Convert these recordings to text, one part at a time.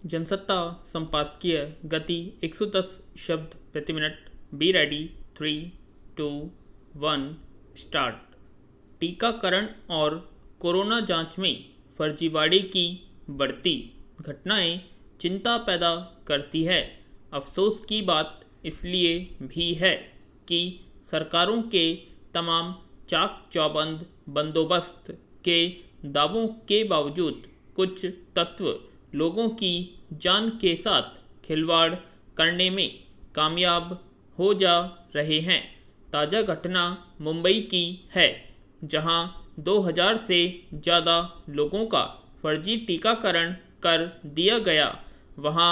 जनसत्ता संपादकीय गति 110 शब्द प्रति मिनट। Be ready. 3, 2, 1 स्टार्ट। टीकाकरण और कोरोना जांच में फर्जीवाड़े की बढ़ती घटनाएं चिंता पैदा करती है। अफसोस की बात इसलिए भी है कि सरकारों के तमाम चाक चौबंद बंदोबस्त के दावों के बावजूद कुछ तत्व लोगों की जान के साथ खिलवाड़ करने में कामयाब हो जा रहे हैं। ताज़ा घटना मुंबई की है, जहां 2000 से ज़्यादा लोगों का फर्जी टीकाकरण कर दिया गया। वहां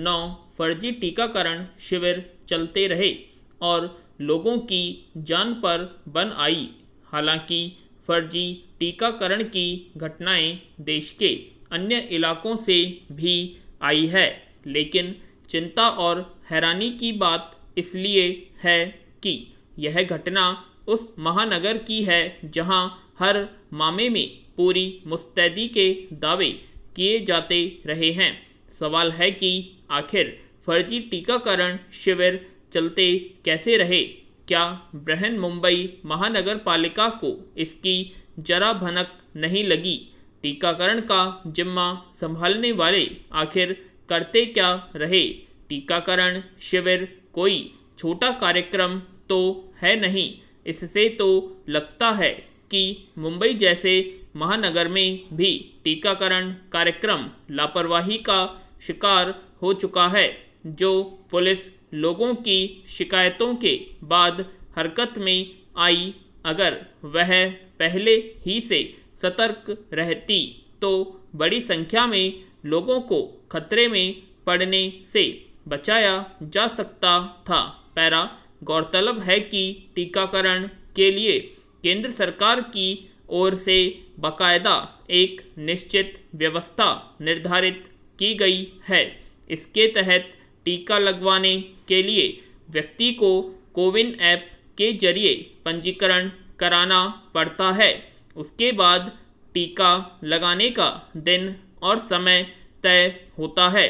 9 फर्जी टीकाकरण शिविर चलते रहे और लोगों की जान पर बन आई। हालांकि फर्जी टीकाकरण की घटनाएं देश के अन्य इलाकों से भी आई है, लेकिन चिंता और हैरानी की बात इसलिए है कि यह घटना उस महानगर की है जहां हर मामले में पूरी मुस्तैदी के दावे किए जाते रहे हैं। सवाल है कि आखिर फर्जी टीकाकरण शिविर चलते कैसे रहे? क्या बृहन मुंबई महानगर पालिका को इसकी जरा भनक नहीं लगी? टीकाकरण का जिम्मा संभालने वाले आखिर करते क्या रहे? टीकाकरण शिविर कोई छोटा कार्यक्रम तो है नहीं। इससे तो लगता है कि मुंबई जैसे महानगर में भी टीकाकरण कार्यक्रम लापरवाही का शिकार हो चुका है। जो पुलिस लोगों की शिकायतों के बाद हरकत में आई, अगर वह पहले ही से सतर्क रहती तो बड़ी संख्या में लोगों को खतरे में पड़ने से बचाया जा सकता था। पैरा गौरतलब है कि टीकाकरण के लिए केंद्र सरकार की ओर से बाकायदा एक निश्चित व्यवस्था निर्धारित की गई है। इसके तहत टीका लगवाने के लिए व्यक्ति को कोविन ऐप के जरिए पंजीकरण कराना पड़ता है। उसके बाद टीका लगाने का दिन और समय तय होता है।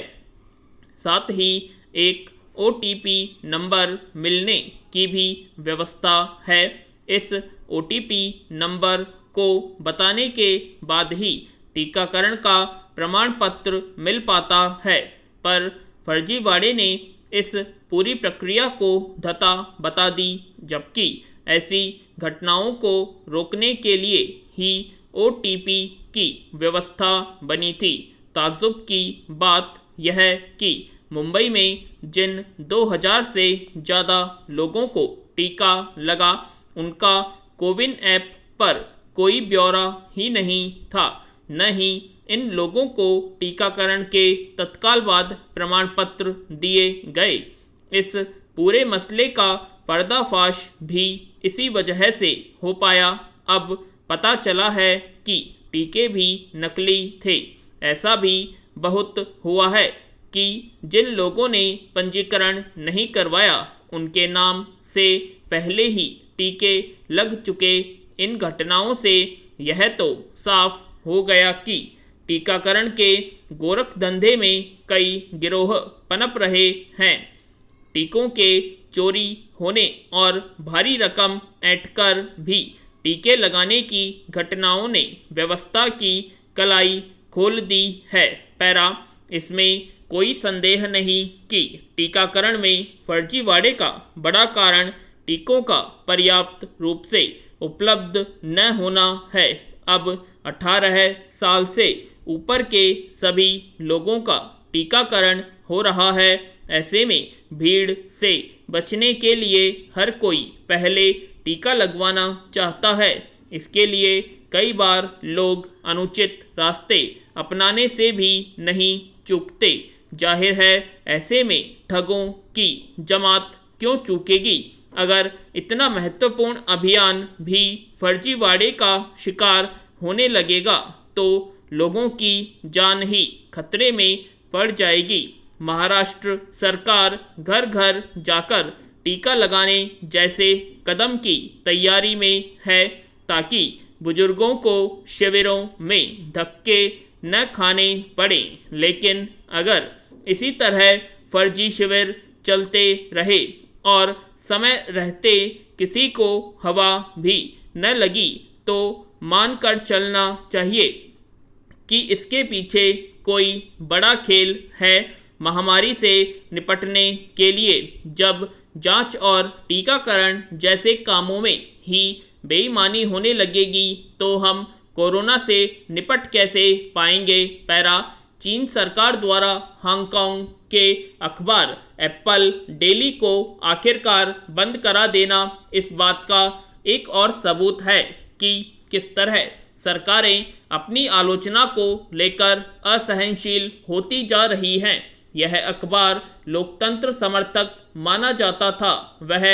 साथ ही एक OTP नंबर मिलने की भी व्यवस्था है। इस OTP नंबर को बताने के बाद ही टीकाकरण का प्रमाण पत्र मिल पाता है, पर फर्जीवाड़े ने इस पूरी प्रक्रिया को धता बता दी, जबकि ऐसी घटनाओं को रोकने के लिए ही OTP की व्यवस्था बनी थी। ताज्जुब की बात यह है कि मुंबई में जिन 2000 से ज़्यादा लोगों को टीका लगा, उनका कोविन ऐप पर कोई ब्यौरा ही नहीं था। न ही इन लोगों को टीकाकरण के तत्काल बाद प्रमाण पत्र दिए गए। इस पूरे मसले का पर्दाफाश भी इसी वजह से हो पाया। अब पता चला है कि टीके भी नकली थे। ऐसा भी बहुत हुआ है कि जिन लोगों ने पंजीकरण नहीं करवाया, उनके नाम से पहले ही टीके लग चुके। इन घटनाओं से यह तो साफ हो गया कि टीकाकरण के गोरख धंधे में कई गिरोह पनप रहे हैं। टीकों के चोरी होने और भारी रकम ऐंठकर भी टीके लगाने की घटनाओं ने व्यवस्था की कलाई खोल दी है। पैरा इसमें कोई संदेह नहीं कि टीकाकरण में फर्जीवाड़े का बड़ा कारण टीकों का पर्याप्त रूप से उपलब्ध न होना है। अब 18 साल से ऊपर के सभी लोगों का टीकाकरण हो रहा है। ऐसे में भीड़ से बचने के लिए हर कोई पहले टीका लगवाना चाहता है। इसके लिए कई बार लोग अनुचित रास्ते अपनाने से भी नहीं चूकते। जाहिर है, ऐसे में ठगों की जमात क्यों चूकेगी? अगर इतना महत्वपूर्ण अभियान भी फर्जीवाड़े का शिकार होने लगेगा तो लोगों की जान ही खतरे में पड़ जाएगी। महाराष्ट्र सरकार घर घर जाकर टीका लगाने जैसे कदम की तैयारी में है, ताकि बुजुर्गों को शिविरों में धक्के न खाने पड़े। लेकिन अगर इसी तरह फर्जी शिविर चलते रहे और समय रहते किसी को हवा भी न लगी तो मानकर चलना चाहिए कि इसके पीछे कोई बड़ा खेल है। महामारी से निपटने के लिए जब जांच और टीकाकरण जैसे कामों में ही बेईमानी होने लगेगी तो हम कोरोना से निपट कैसे पाएंगे। पैरा। चीन सरकार द्वारा हांगकांग के अखबार एप्पल डेली को आखिरकार बंद करा देना इस बात का एक और सबूत है कि किस तरह सरकारें अपनी आलोचना को लेकर असहनशील होती जा रही हैं। यह अखबार लोकतंत्र समर्थक माना जाता था। वह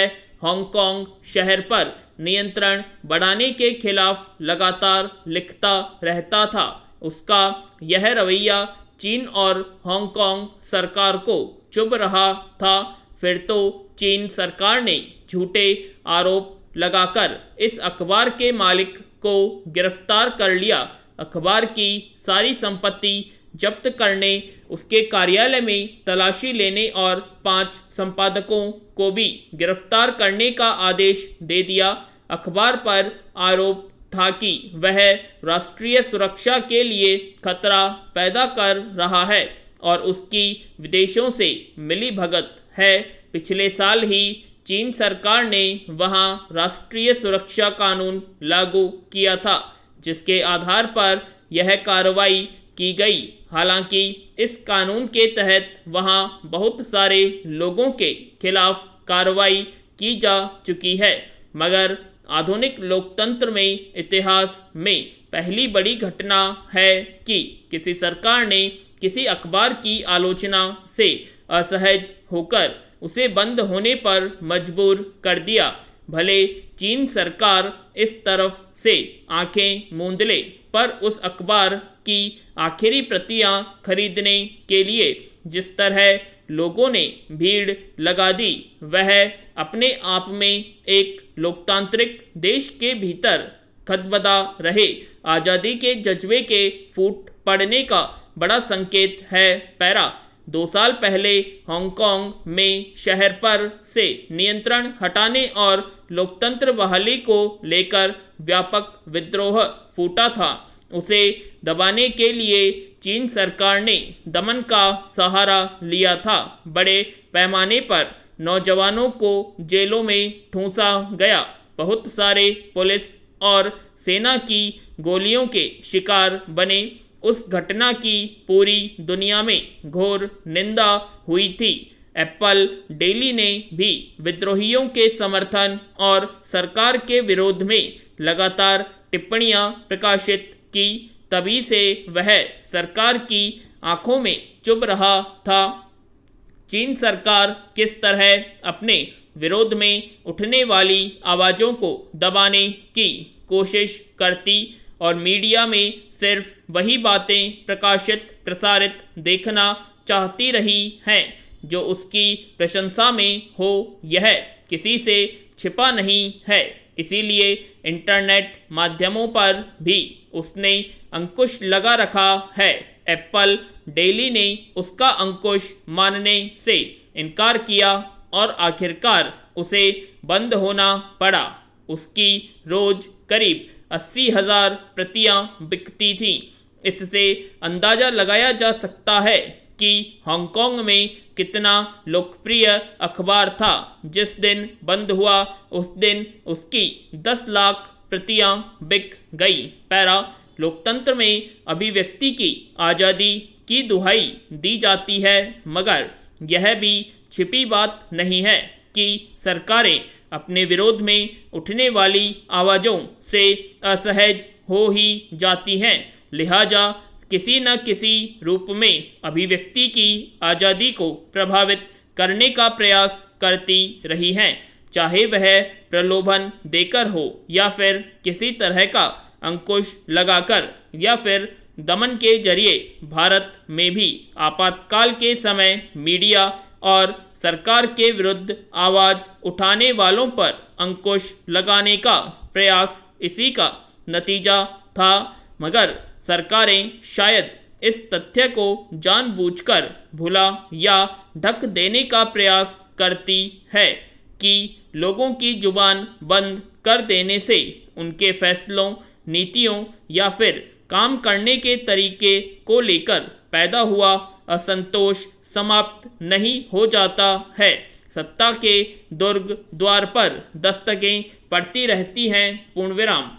हांगकांग शहर पर नियंत्रण बढ़ाने के खिलाफ लगातार लिखता रहता था। उसका यह रवैया चीन और हांगकांग सरकार को चुभ रहा था। फिर तो चीन सरकार ने झूठे आरोप लगाकर इस अखबार के मालिक को गिरफ्तार कर लिया। अखबार की सारी संपत्ति जब्त करने, उसके कार्यालय में तलाशी लेने और 5 संपादकों को भी गिरफ्तार करने का आदेश दे दिया। अखबार पर आरोप था कि वह राष्ट्रीय सुरक्षा के लिए खतरा पैदा कर रहा है और उसकी विदेशों से मिली भगत है। पिछले साल ही चीन सरकार ने वहां राष्ट्रीय सुरक्षा कानून लागू किया था जिसके आधार पर यह कार्रवाई की गई। हालांकि इस कानून के तहत वहां बहुत सारे लोगों के खिलाफ कार्रवाई की जा चुकी है, मगर आधुनिक लोकतंत्र में इतिहास में पहली बड़ी घटना है कि किसी सरकार ने किसी अखबार की आलोचना से असहज होकर उसे बंद होने पर मजबूर कर दिया। भले चीन सरकार इस तरफ से आंखें मूंद ले, पर उस अखबार की आखिरी प्रतियां खरीदने के लिए जिस तरह लोगों ने भीड़ लगा दी, वह अपने आप में एक लोकतांत्रिक देश के भीतर खदबदा रहे आज़ादी के जज्बे के फूट पड़ने का बड़ा संकेत है। पैरा। 2 साल पहले हांगकांग में शहर पर से नियंत्रण हटाने और लोकतंत्र बहाली को लेकर व्यापक विद्रोह फूटा था। उसे दबाने के लिए चीन सरकार ने दमन का सहारा लिया था। बड़े पैमाने पर नौजवानों को जेलों में ठूंसा गया। बहुत सारे पुलिस और सेना की गोलियों के शिकार बने। उस घटना की पूरी दुनिया में घोर निंदा हुई थी। एप्पल डेली ने भी विद्रोहियों के समर्थन और सरकार के विरोध में लगातार टिप्पणियां प्रकाशित की। तभी से वह सरकार की आंखों में चुभ रहा था। चीन सरकार किस तरह अपने विरोध में उठने वाली आवाज़ों को दबाने की कोशिश करती और मीडिया में सिर्फ वही बातें प्रकाशित प्रसारित देखना चाहती रही हैं जो उसकी प्रशंसा में हो, यह किसी से छिपा नहीं है। इसीलिए इंटरनेट माध्यमों पर भी उसने अंकुश लगा रखा है। एप्पल डेली ने उसका अंकुश मानने से इनकार किया और आखिरकार उसे बंद होना पड़ा। उसकी रोज करीब 80,000 प्रतियां बिकती थीं। इससे अंदाज़ा लगाया जा सकता है कि हांगकांग में कितना लोकप्रिय अखबार था। जिस दिन बंद हुआ उस दिन उसकी 10 लाख प्रतियां बिक गई। पैरा। लोकतंत्र में अभिव्यक्ति की आज़ादी की दुहाई दी जाती है, मगर यह भी छिपी बात नहीं है कि सरकारें अपने विरोध में उठने वाली आवाज़ों से असहज हो ही जाती हैं। लिहाजा किसी न किसी रूप में अभिव्यक्ति की आज़ादी को प्रभावित करने का प्रयास करती रही हैं, चाहे वह प्रलोभन देकर हो या फिर किसी तरह का अंकुश लगाकर या फिर दमन के जरिए। भारत में भी आपातकाल के समय मीडिया और सरकार के विरुद्ध आवाज़ उठाने वालों पर अंकुश लगाने का प्रयास इसी का नतीजा था, मगर सरकारें शायद इस तथ्य को जानबूझकर भुला या ढक देने का प्रयास करती है कि लोगों की जुबान बंद कर देने से उनके फैसलों, नीतियों या फिर काम करने के तरीके को लेकर पैदा हुआ असंतोष समाप्त नहीं हो जाता है। सत्ता के दुर्ग द्वार पर दस्तकें पड़ती रहती हैं। पूर्ण विराम।